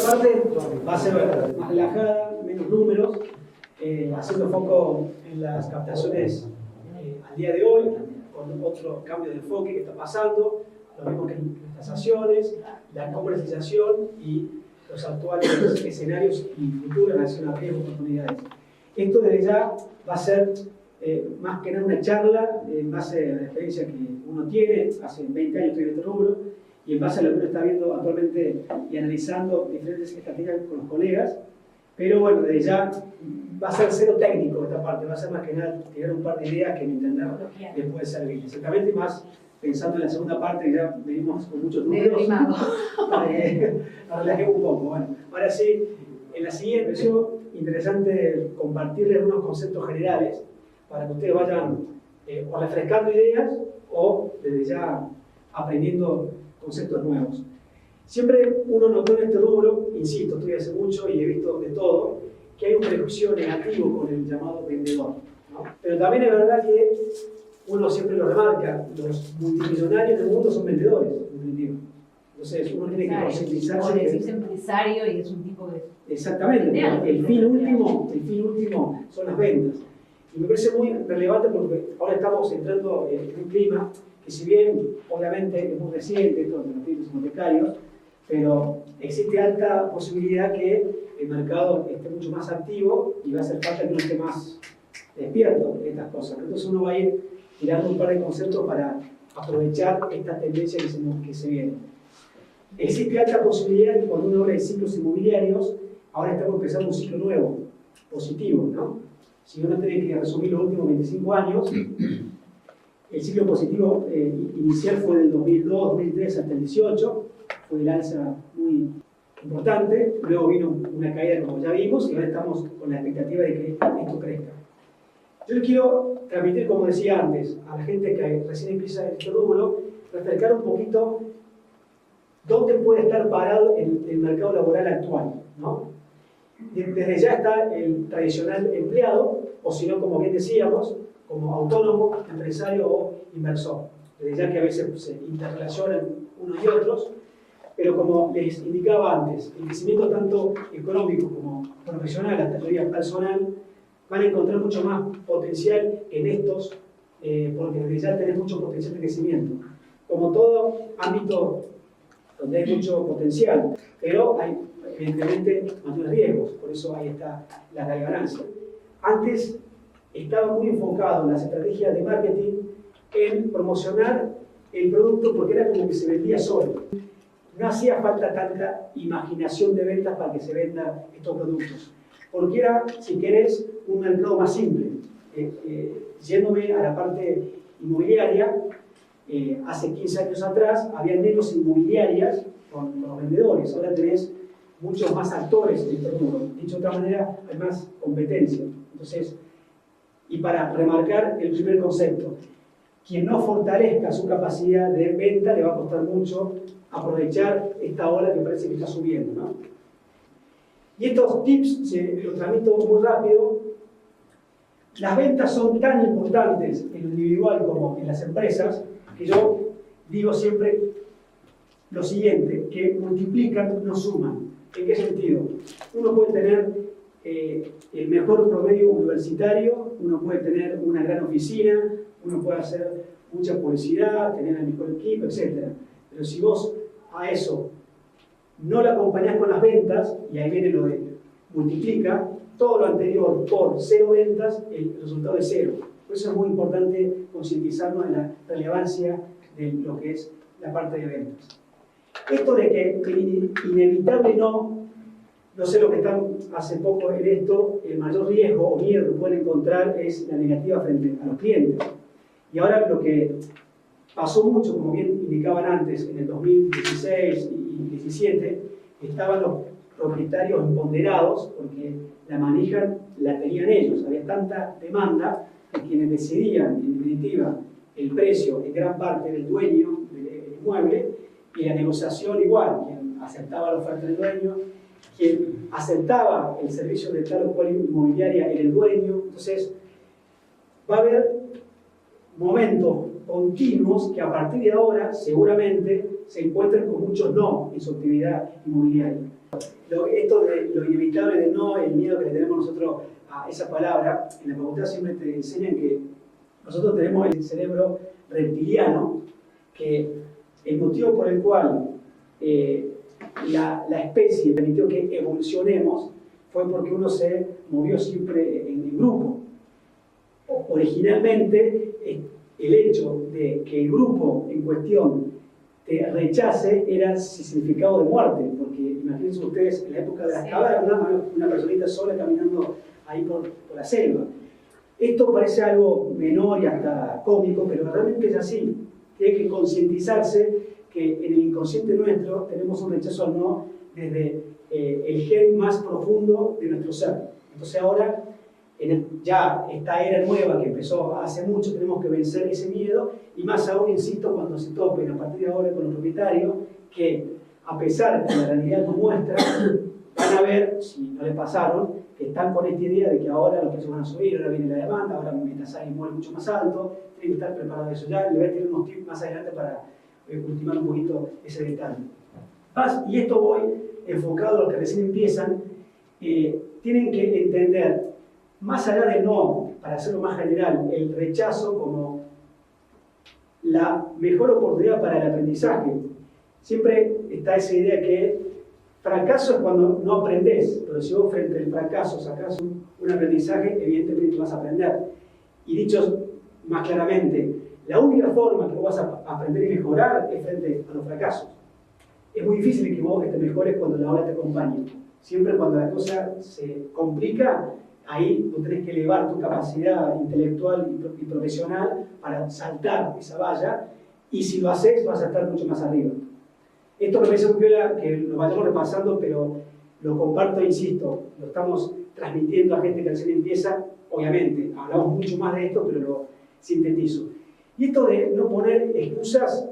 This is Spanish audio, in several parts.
parte va a ser más relajada, menos números, haciendo foco en las captaciones al día de hoy, con otro cambio de enfoque que está pasando, lo mismo que en las tasaciones, la comercialización y los actuales escenarios y futuros en relación a riesgos y oportunidades. Esto desde ya va a ser más que nada una charla en base a la experiencia que uno tiene. Hace 20 años estoy en este rubro, y en base a lo que uno está viendo actualmente y analizando diferentes estrategias con los colegas. Pero bueno, desde ya va a ser cero técnico esta parte, va a ser más que nada tirar un par de ideas que mi entender les puede servir. Exactamente, más pensando en la segunda parte, que ya venimos con muchos números. Nos relajemos un poco. Bueno, ahora sí, en la siguiente es interesante compartirles unos conceptos generales para que ustedes vayan o refrescando ideas o desde ya aprendiendo conceptos nuevos. Siempre uno notó en este rubro, insisto, estudié hace mucho y he visto de todo, que hay un prejuicio negativo con el llamado vendedor, ¿no? Pero también es verdad que uno siempre lo remarca, los multimillonarios del mundo son vendedores, en definitiva. Entonces uno tiene que concientizarse. O decirse empresario y es un tipo de... Exactamente, el fin último son las ventas. Y me parece muy relevante porque ahora estamos entrando en un clima que, si bien obviamente es muy reciente esto de los créditos hipotecarios, pero existe alta posibilidad que el mercado esté mucho más activo y va a hacer falta que uno esté más despierto de estas cosas. Entonces uno va a ir tirando un par de conceptos para aprovechar esta tendencia que se viene. Existe alta posibilidad que cuando uno habla de ciclos inmobiliarios, ahora estamos empezando un ciclo nuevo, positivo, ¿no? Si uno tiene que resumir los últimos 25 años, el ciclo positivo inicial fue del 2002, 2003 hasta el 18, fue el alza muy importante, luego vino una caída como ya vimos y ahora estamos con la expectativa de que esto crezca. Yo les quiero transmitir, como decía antes, a la gente que recién empieza en este rubro, refrescar un poquito dónde puede estar parado el mercado laboral actual, ¿no? Desde ya está el tradicional empleado, o si no, como bien decíamos, como autónomo, empresario o inversor. Desde ya que a veces se interrelacionan unos y otros, pero como les indicaba antes, el crecimiento tanto económico como profesional, hasta teoría personal, van a encontrar mucho más potencial en estos, porque desde ya tenés mucho potencial de crecimiento. Como todo ámbito donde hay mucho potencial, pero hay evidentemente mayores riesgos, por eso ahí está la ganancia. Antes estaba muy enfocado en las estrategias de marketing en promocionar el producto porque era como que se vendía solo. No hacía falta tanta imaginación de ventas para que se vendan estos productos, porque era, si querés, un mercado más simple. Yéndome a la parte inmobiliaria, hace 15 años atrás había menos inmobiliarias con los vendedores, ahora tenés muchos más actores en este rubro. Dicho de otra manera, hay más competencia. Entonces, y para remarcar el primer concepto, quien no fortalezca su capacidad de venta le va a costar mucho aprovechar esta ola que parece que está subiendo, ¿no? Y estos tips los transmito muy rápido. Las ventas son tan importantes en lo individual como en las empresas que yo digo siempre lo siguiente, que multiplican, no suman. ¿En qué sentido? Uno puede tener el mejor promedio universitario, uno puede tener una gran oficina, uno puede hacer mucha publicidad, tener el mejor equipo, etc. Pero si vos a eso no lo acompañás con las ventas, y ahí viene lo de multiplica, todo lo anterior por cero ventas, el resultado es cero. Por eso es muy importante concientizarnos de la relevancia de lo que es la parte de ventas. Esto de que inevitable no sé lo que están hace poco en esto, el mayor riesgo o miedo que pueden encontrar es la negativa frente a los clientes. Y ahora lo que pasó mucho, como bien indicaban antes, en el 2016 y 2017, estaban los propietarios imponderados, porque la manija la tenían ellos. Había tanta demanda que quienes decidían, en definitiva, el precio en gran parte del dueño del inmueble, y la negociación igual, quien aceptaba la oferta del dueño, quien aceptaba el servicio de tal o cual inmobiliaria era el dueño. Entonces, va a haber momentos continuos que a partir de ahora seguramente se encuentren con muchos no en su actividad inmobiliaria. esto de lo inevitable de no, el miedo que le tenemos nosotros a esa palabra, en la facultad siempre te enseñan que nosotros tenemos el cerebro reptiliano, que el motivo por el cual la especie permitió que evolucionemos fue porque uno se movió siempre en grupo. Originalmente, el hecho de que el grupo en cuestión te rechace era significado de muerte, porque imagínense ustedes, en la época de las cavernas, una personita sola caminando ahí por la selva. Esto parece algo menor y hasta cómico, pero realmente es así. Tiene que concientizarse que en el inconsciente nuestro tenemos un rechazo al no desde el gen más profundo de nuestro ser. Entonces ahora, ya esta era nueva que empezó hace mucho, tenemos que vencer ese miedo, y más aún, insisto, cuando se topen a partir de ahora con los propietarios, que a pesar de que la realidad nos muestra, van a ver, si no le pasaron, que están con esta idea de que ahora los precios van a subir, ahora viene la demanda, ahora Metasai muere mucho más alto, tienen que estar preparados de eso. Ya le voy a tirar unos tips más adelante para ultimar un poquito ese detalle. Y esto voy enfocado a los que recién empiezan, tienen que entender, más allá del no, para hacerlo más general, el rechazo como la mejor oportunidad para el aprendizaje. Siempre está esa idea que fracaso es cuando no aprendes, pero si vos frente al fracaso sacás un aprendizaje, evidentemente vas a aprender. Y dicho más claramente, la única forma que vos vas a aprender y mejorar es frente a los fracasos. Es muy difícil que vos te mejores cuando la ola te acompañe. Siempre cuando la cosa se complica, ahí tú tenés que elevar tu capacidad intelectual y profesional para saltar esa valla, y si lo haces vas a estar mucho más arriba. Esto me parece muy bien que lo vayamos repasando, pero lo comparto e insisto, lo estamos transmitiendo a gente que recién empieza. Obviamente, hablamos mucho más de esto, pero lo sintetizo. Y esto de no poner excusas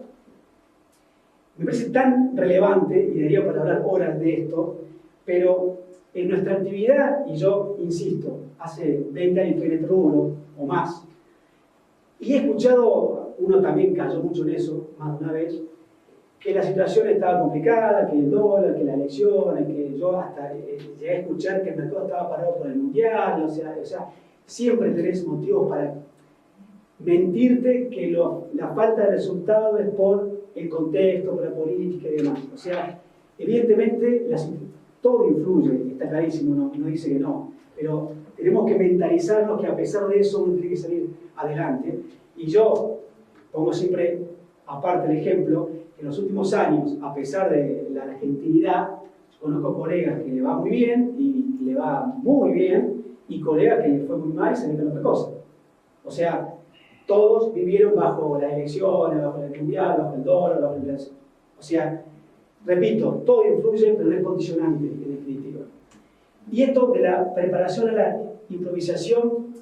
me parece tan relevante, y daría para hablar horas de esto, pero en nuestra actividad, y yo insisto, hace 20 años estoy en este rubro o más, y he escuchado, uno también cayó mucho en eso, más de una vez, que la situación estaba complicada, que el dólar, que la elección, que yo hasta llegué a escuchar que el mercado estaba parado por el mundial, o sea siempre tenés motivos para mentirte que la falta de resultado es por el contexto, por la política y demás. O sea, evidentemente todo influye, está clarísimo, no dice que no, pero tenemos que mentalizarnos que a pesar de eso uno tiene que salir adelante. Y yo pongo siempre, aparte el ejemplo, que en los últimos años, a pesar de la argentinidad, conozco colegas que le va muy bien y le va muy bien, y colegas que le fue muy mal y se meten otra cosa. O sea, todos vivieron bajo las elecciones, bajo el mundial, bajo el dólar, bajo la inflación. O sea, repito, todo influye, pero no es condicionante, en definitiva. Y esto de la preparación a la improvisación,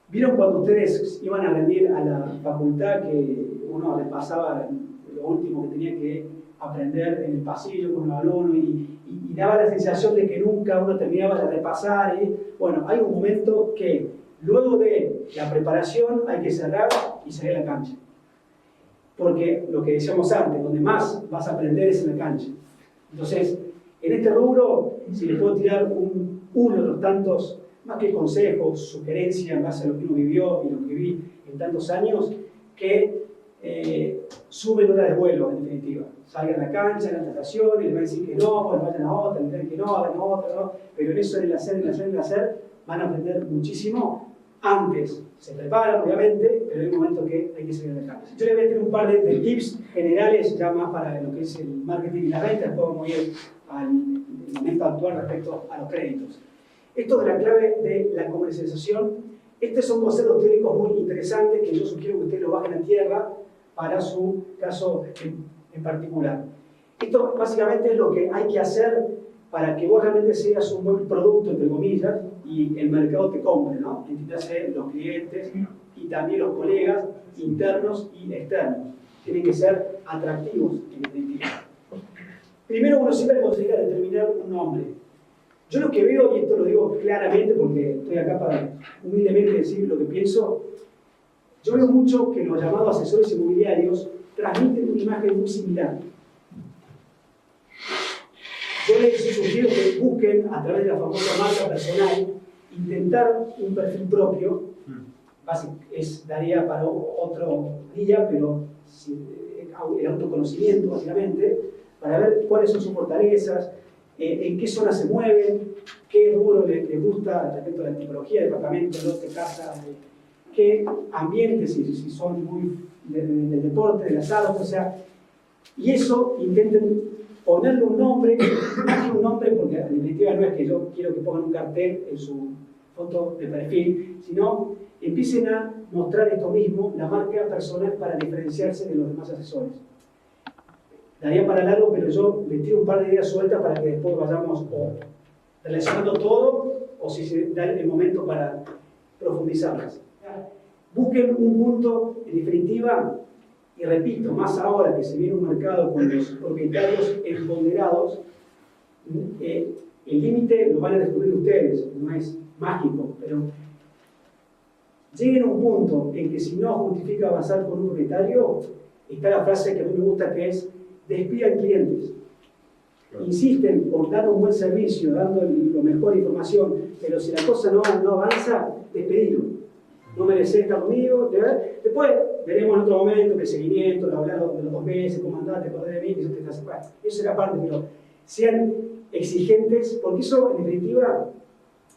¿vieron cuando ustedes iban a rendir a la facultad que uno les pasaba lo último que tenía que aprender en el pasillo con los alumnos y daba la sensación de que nunca uno terminaba de repasar? Bueno, hay un momento que luego de la preparación hay que cerrar y salir a la cancha. Porque lo que decíamos antes, donde más vas a aprender es en la cancha. Entonces, en este rubro, si les puedo tirar uno de los tantos, más que consejos, sugerencias en base a lo que uno vivió y lo que vi en tantos años, que suben horas de vuelo, en definitiva. Salgan a la cancha, en las nataciones, les van a decir que no, bueno, vayan a otra, les dicen que no, hagan otra, ¿no? Pero en eso, en el hacer, van a aprender muchísimo. Antes se preparan, obviamente, pero hay un momento que hay que salir de la cancha. Yo les voy a tener un par de tips generales, ya más para lo que es el marketing y las ventas, después vamos a ir al momento actual respecto a los créditos. Esto de la clave de la comercialización, estos son conceptos teóricos muy interesantes que yo sugiero que ustedes lo bajen a tierra para su caso en particular. Esto básicamente es lo que hay que hacer para que vos realmente seas un buen producto, entre comillas, y el mercado te compre, ¿no? Entiéndase, los clientes y también los colegas internos y externos. Tienen que ser atractivos, en definitiva. Primero, uno siempre conseguirá determinar un nombre. Yo lo que veo, y esto lo digo claramente porque estoy acá para humildemente decir lo que pienso, yo veo mucho que los llamados asesores inmobiliarios transmiten una imagen muy similar. Yo yo les sugiero que busquen a través de la famosa marca personal, intentar un perfil propio, daría para otro día, pero el autoconocimiento básicamente, para ver cuáles son sus fortalezas, en qué zonas se mueven, qué rubro les gusta respecto a la tipología de departamento, lote, casa, qué ambientes, si son muy del deporte, del asado, o sea, y eso intenten ponerle un nombre, más que un nombre, porque en definitiva no es que yo quiero que pongan un cartel en su foto de perfil, sino empiecen a mostrar esto mismo, la marca personal, para diferenciarse de los demás asesores. Daría para largo, pero yo les tiro un par de ideas sueltas para que después vayamos o relacionando todo, o si se da el momento para profundizarlas. Busquen un punto, en definitiva, y repito, más ahora que se viene un mercado con los propietarios empoderados, el límite lo van a descubrir ustedes, no es mágico, pero lleguen a un punto en que si no justifica avanzar con un propietario, está la frase que a mí me gusta, que es: despidan clientes. Insisten por dar un buen servicio, dando la mejor información, pero si la cosa no avanza, despedilo. No mereces estar conmigo. Después veremos en otro momento que el seguimiento, hablar de los 2 meses, comandante, acordé de mí, que eso te hace. Bueno, eso era parte, pero sean exigentes, porque eso, en definitiva,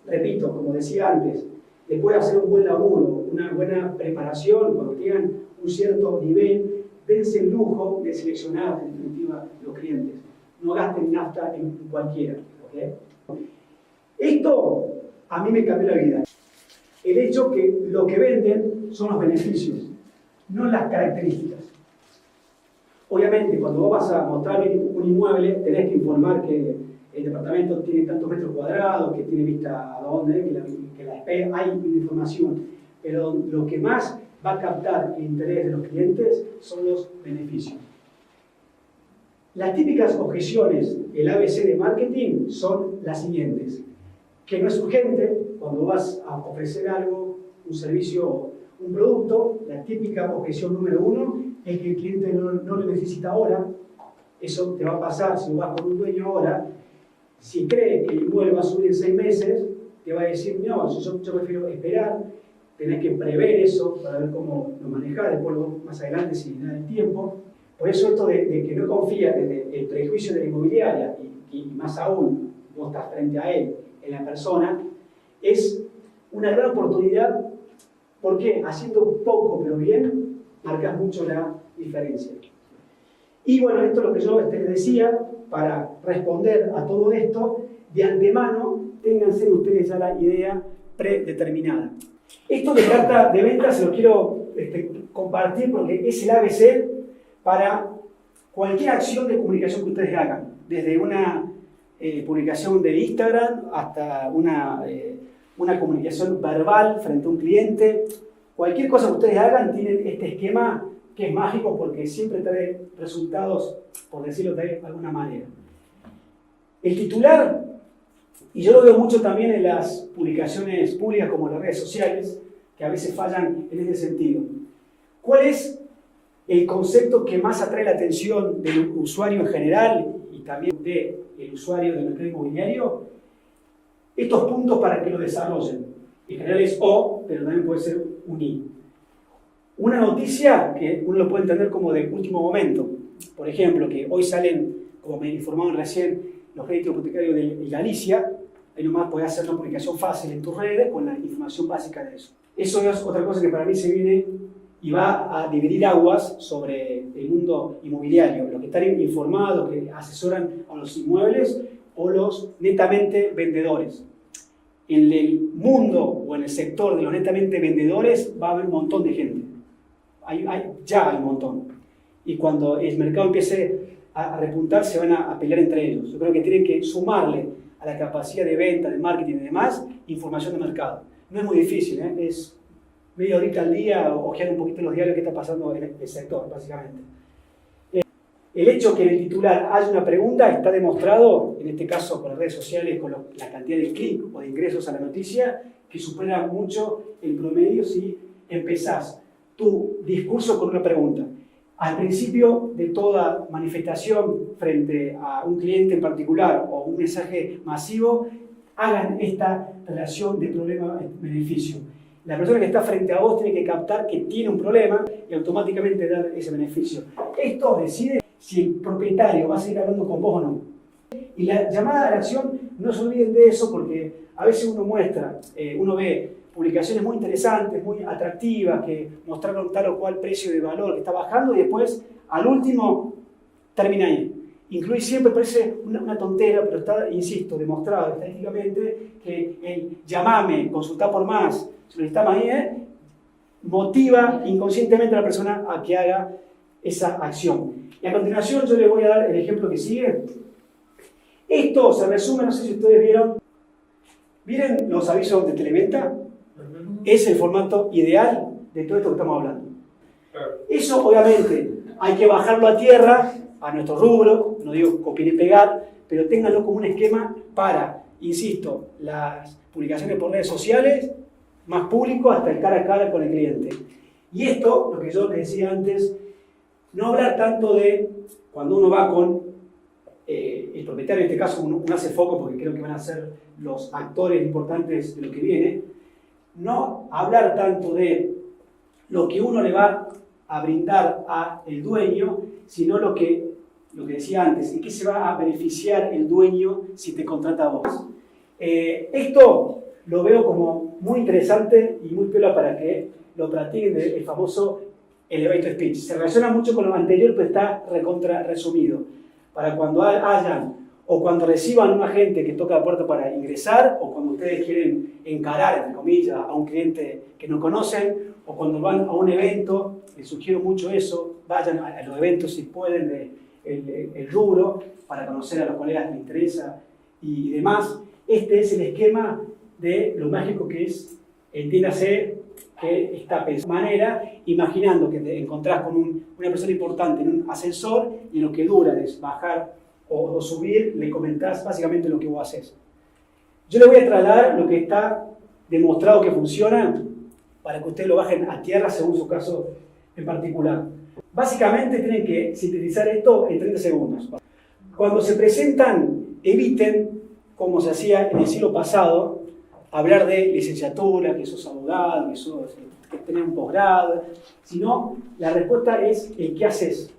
repito, como decía antes, después de hacer un buen laburo, una buena preparación, cuando tengan un cierto nivel, dense el lujo de seleccionar, en definitiva, los clientes. No gasten nafta en cualquiera. ¿Okay? Esto a mí me cambió la vida. El hecho que lo que venden son los beneficios, no las características. Obviamente, cuando vos vas a mostrar un inmueble, tenés que informar que el departamento tiene tantos metros cuadrados, que tiene vista a dónde, que la espera, hay información. Pero lo que más va a captar el interés de los clientes son los beneficios. Las típicas objeciones, el ABC de marketing, son las siguientes: que no es urgente. Cuando vas a ofrecer algo, un servicio, un producto, la típica objeción número 1 es que el cliente no lo necesita ahora. Eso te va a pasar si vas con un dueño ahora. Si cree que el inmueble va a subir en 6 meses, te va a decir: no, yo prefiero esperar. Tenés que prever eso para ver cómo lo manejás, después más adelante si da el tiempo. Por eso esto de que no confías desde el prejuicio de la inmobiliaria, y más aún, vos estás frente a él, en la persona, es una gran oportunidad, porque haciendo poco pero bien, marcas mucho la diferencia. Y bueno, esto es lo que yo les decía, para responder a todo esto, de antemano, ténganse ustedes ya la idea predeterminada. Esto de carta de venta se lo quiero compartir porque es el ABC para cualquier acción de comunicación que ustedes hagan, desde una publicación de Instagram hasta una comunicación verbal frente a un cliente. Cualquier cosa que ustedes hagan tienen este esquema que es mágico porque siempre trae resultados, por decirlo de alguna manera. El titular, y yo lo veo mucho también en las publicaciones públicas como en las redes sociales, que a veces fallan en ese sentido. ¿Cuál es el concepto que más atrae la atención del usuario en general y también del usuario del mercado inmobiliario? Estos puntos para que lo desarrollen. En general es O, pero también puede ser un I. Una noticia que uno lo puede entender como de último momento. Por ejemplo, que hoy salen, como me informaron recién, los créditos hipotecarios de Galicia. Ahí nomás podés hacer una publicación fácil en tus redes con la información básica de eso. Eso es otra cosa que para mí se viene y va a dividir aguas sobre el mundo inmobiliario. Los que están informados, que asesoran a los inmuebles, o los netamente vendedores. En el mundo o en el sector de los netamente vendedores va a haber un montón de gente. Ya hay un montón. Y cuando el mercado empiece a repuntar, se van a pelear entre ellos. Yo creo que tienen que sumarle a la capacidad de venta, de marketing y demás, información de mercado. No es muy difícil, es media horita al día, ojear un poquito los diarios que está pasando en el sector, básicamente. El hecho que en el titular haya una pregunta está demostrado, en este caso con las redes sociales, con la cantidad de clics o de ingresos a la noticia, que supera mucho el promedio si empezás tu discurso con una pregunta. Al principio de toda manifestación frente a un cliente en particular o un mensaje masivo, hagan esta relación de problema-beneficio. La persona que está frente a vos tiene que captar que tiene un problema y automáticamente dar ese beneficio. Esto decide si el propietario va a seguir hablando con vos o no. Y la llamada a la acción, no se olviden de eso, porque a veces uno muestra, uno ve publicaciones muy interesantes, muy atractivas, que mostraron tal o cual precio de valor que está bajando y después, al último, termina ahí. Incluye siempre, parece una tontera, pero está, insisto, demostrado estadísticamente que el llamame, consultar por más, solicitame ahí, motiva inconscientemente a la persona a que haga esa acción. Y a continuación yo les voy a dar el ejemplo que sigue. Esto se resume, no sé si ustedes ¿vieron los avisos de Televenta? Es el formato ideal de todo esto que estamos hablando. Eso obviamente hay que bajarlo a tierra, a nuestro rubro, no digo copiar y pegar, pero ténganlo como un esquema para, insisto, las publicaciones por redes sociales, más público hasta el cara a cara con el cliente. Y esto, lo que yo les decía antes, no hablar tanto de cuando uno va con el propietario, en este caso uno hace foco porque creo que van a ser los actores importantes de lo que viene, no hablar tanto de lo que uno le va a brindar al dueño, sino lo que decía antes, en qué se va a beneficiar el dueño si te contrata a vos. Esto lo veo como muy interesante y muy piola para que lo practiquen, el famoso elevator speech. Se relaciona mucho con lo anterior, pero está recontra resumido. Para cuando hayan o cuando reciban un agente que toca la puerta para ingresar, o cuando ustedes quieren encarar, entre comillas, a un cliente que no conocen, o cuando van a un evento, les sugiero mucho eso, vayan a los eventos si pueden, el rubro, para conocer a los colegas que les interesa y demás. Este es el esquema de lo mágico que es, entiéndase, que está pensado de manera, imaginando que te encontrás con una persona importante en un ascensor y lo que dura es bajar o subir, le comentás básicamente lo que vos haces. Yo les voy a trasladar lo que está demostrado que funciona para que ustedes lo bajen a tierra según su caso en particular. Básicamente tienen que sintetizar esto en 30 segundos. Cuando se presentan, eviten, como se hacía en el siglo pasado, hablar de licenciatura, que sos abogado, que tenés un posgrado, sino la respuesta es el qué haces.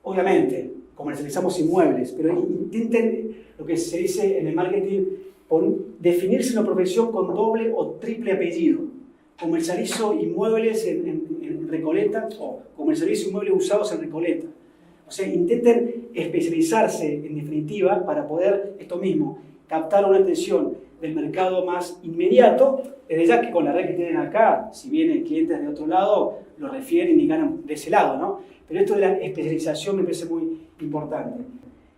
Obviamente, comercializamos inmuebles, pero intenten lo que se dice en el marketing, definirse una profesión con doble o triple apellido. Comercializo inmuebles en Recoleta o comercializo inmuebles usados en Recoleta. O sea, intenten especializarse en definitiva para poder, esto mismo, captar una atención del mercado más inmediato, desde ya que con la red que tienen acá, si vienen clientes de otro lado, lo refieren y ganan de ese lado, ¿no? Pero esto de la especialización me parece muy importante.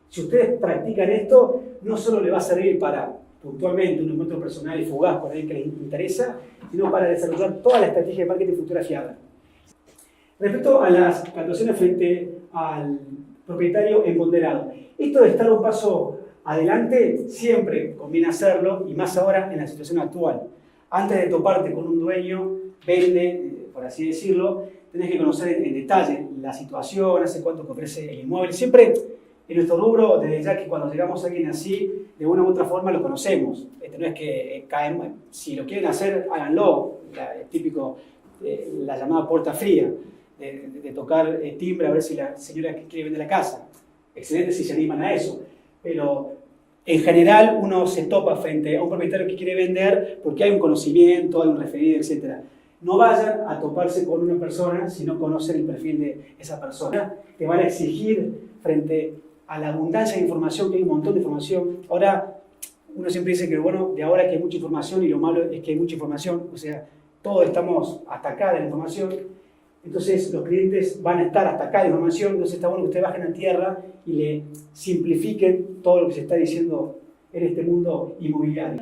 Si ustedes practican esto, no solo les va a servir para puntualmente un encuentro personal y fugaz con alguien que les interesa, sino para desarrollar toda la estrategia de marketing futura fiada. Respecto a las actuaciones frente al propietario empoderado, esto de estar un paso adelante siempre conviene hacerlo, y más ahora en la situación actual. Antes de toparte con un dueño, por así decirlo, tenés que conocer en detalle la situación, hace cuánto que ofrece el inmueble. Siempre en nuestro rubro, desde ya que cuando llegamos a alguien así, de una u otra forma lo conocemos. No es que caemos, si lo quieren hacer, háganlo. Es típico, la llamada puerta fría, de tocar timbre a ver si la señora quiere vender la casa. Excelente si se animan a eso. Pero en general uno se topa frente a un propietario que quiere vender porque hay un conocimiento, hay un referido, etc. No vayan a toparse con una persona si no conocen el perfil de esa persona. Te van a exigir frente a la abundancia de información, que hay un montón de información. Ahora, uno siempre dice que lo bueno de ahora es que hay mucha información y lo malo es que hay mucha información. O sea, todos estamos hasta acá de la información. Entonces, los clientes van a estar hasta acá de información. Entonces, está bueno que ustedes bajen a tierra y le simplifiquen todo lo que se está diciendo en este mundo inmobiliario.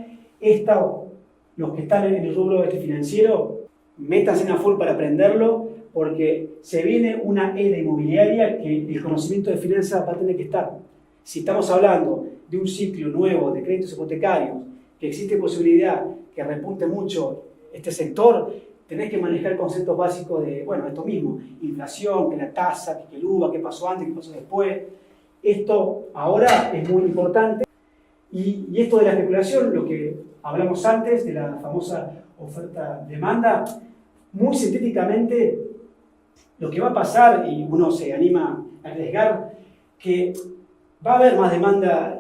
Los que están en el rubro financiero, métanse en a full para aprenderlo, porque se viene una era inmobiliaria que el conocimiento de finanzas va a tener que estar. Si estamos hablando de un ciclo nuevo de créditos hipotecarios, que existe posibilidad que repunte mucho este sector, tenés que manejar conceptos básicos de, bueno, esto mismo, inflación, que la tasa, que el UVA, qué pasó antes, qué pasó después. Esto ahora es muy importante. Y esto de la especulación, lo que hablamos antes, de la famosa oferta-demanda, muy sintéticamente, lo que va a pasar, y uno se anima a arriesgar, que va a haber más demanda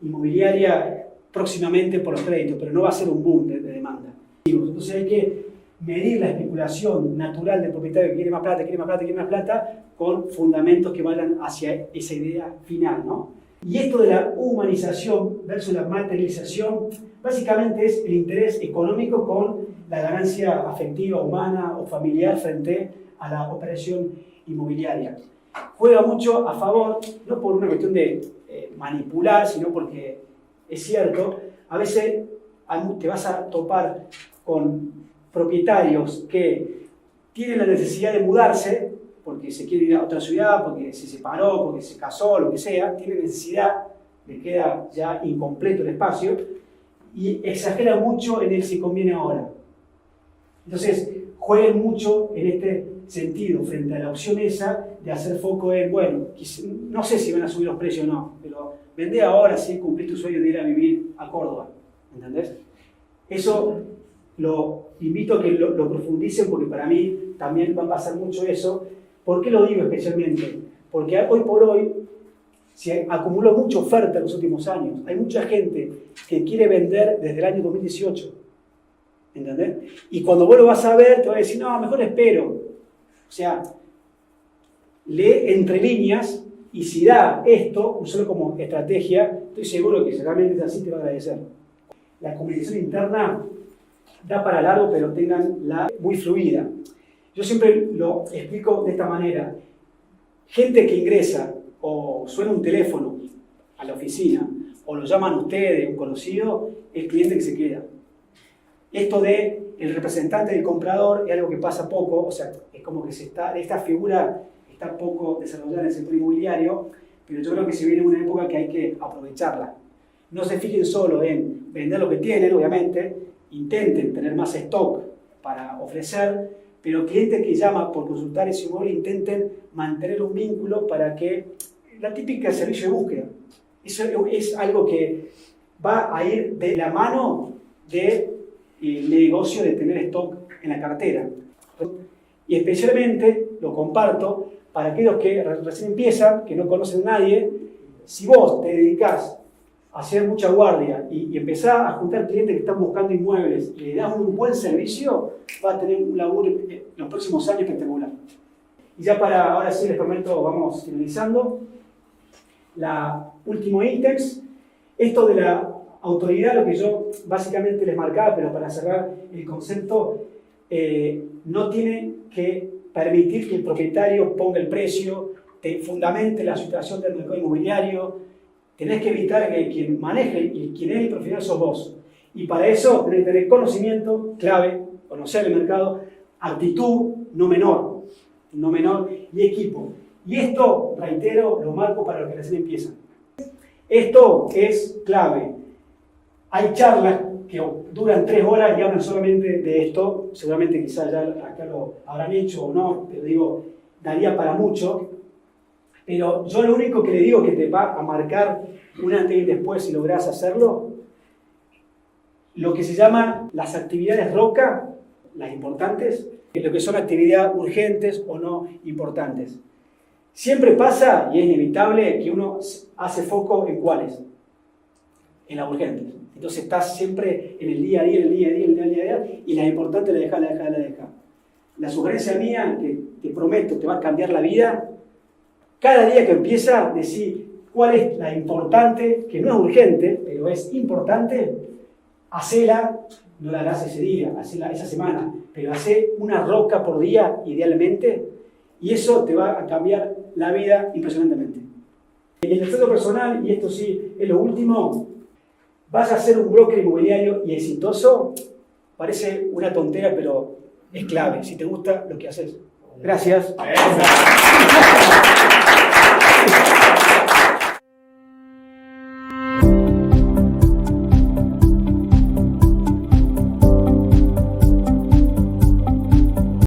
inmobiliaria próximamente por los créditos, pero no va a ser un boom de demanda. Entonces hay que medir la especulación natural del propietario que quiere más plata, quiere más plata, quiere más plata, con fundamentos que vayan hacia esa idea final, ¿no? Y esto de la humanización versus la materialización, básicamente es el interés económico con la ganancia afectiva, humana o familiar frente a la operación inmobiliaria. Juega mucho a favor, no por una cuestión de manipular, sino porque es cierto, a veces te vas a topar con propietarios que tienen la necesidad de mudarse porque se quiere ir a otra ciudad, porque se separó, porque se casó, lo que sea, tiene necesidad, le queda ya incompleto el espacio, y exagera mucho en el si conviene ahora. Entonces, jueguen mucho en este sentido, frente a la opción esa de hacer foco en, bueno, no sé si van a subir los precios o no, pero vendé ahora si cumplís tu sueño de ir a vivir a Córdoba, ¿entendés? Eso lo invito a que lo profundicen, porque para mí también va a pasar mucho eso. ¿Por qué lo digo especialmente? Porque hoy por hoy se acumuló mucha oferta en los últimos años. Hay mucha gente que quiere vender desde el año 2018. ¿Entendés? Y cuando vos lo vas a ver, te va a decir, no, mejor espero. O sea, lee entre líneas y si da esto, usalo como estrategia, estoy seguro que si realmente es así te va a agradecer. La comunicación interna da para largo, pero tenganla muy fluida. Yo siempre lo explico de esta manera. Gente que ingresa o suena un teléfono a la oficina o lo llaman ustedes, un conocido, es cliente que se queda. Esto de el representante del comprador es algo que pasa poco, o sea, es como que esta figura está poco desarrollada en el sector inmobiliario, pero yo creo que se viene una época que hay que aprovecharla. No se fijen solo en vender lo que tienen, obviamente, intenten tener más stock para ofrecer, pero clientes que llaman por consultar ese inmueble intenten mantener un vínculo para que la típica servicio de búsqueda. Eso es algo que va a ir de la mano del negocio de tener stock en la cartera. Y especialmente lo comparto para aquellos que recién empiezan, que no conocen a nadie. Si vos te dedicás a hacer mucha guardia y empezás a juntar clientes que están buscando inmuebles y le das un buen servicio, vas a tener un laburo en los próximos años espectacular. Y ya para, ahora sí les prometo, vamos finalizando. La último ítems, esto de la autoridad, lo que yo básicamente les marcaba, pero para cerrar el concepto, no tiene que permitir que el propietario ponga el precio, te fundamente la situación del mercado inmobiliario. Tenés que evitar que quien maneje y quien es el profesional sos vos. Y para eso tenés que tener conocimiento clave, conocer el mercado, actitud no menor, y equipo. Y esto, reitero, lo marco para los que recién empiezan. Esto es clave. Hay charlas que duran 3 horas y hablan solamente de esto. Seguramente quizás ya acá lo habrán hecho o no, pero digo, daría para mucho. Pero yo lo único que le digo que te va a marcar un antes y después si lográs hacerlo, lo que se llama las actividades ROCA, las importantes, lo que son actividades urgentes o no importantes. Siempre pasa, y es inevitable, que uno hace foco en cuáles, en las urgentes. Entonces estás siempre en el día a día, y las importantes la dejas. La sugerencia mía, que te prometo te va a cambiar la vida, cada día que empieza, decir cuál es la importante, que no es urgente, pero es importante, hacela, no la harás ese día, hacela esa semana, pero hacé una roca por día, idealmente, y eso te va a cambiar la vida impresionantemente. En el aspecto personal, y esto sí es lo último, vas a ser un broker inmobiliario y exitoso, parece una tontera, pero es clave, si te gusta lo que haces. Gracias.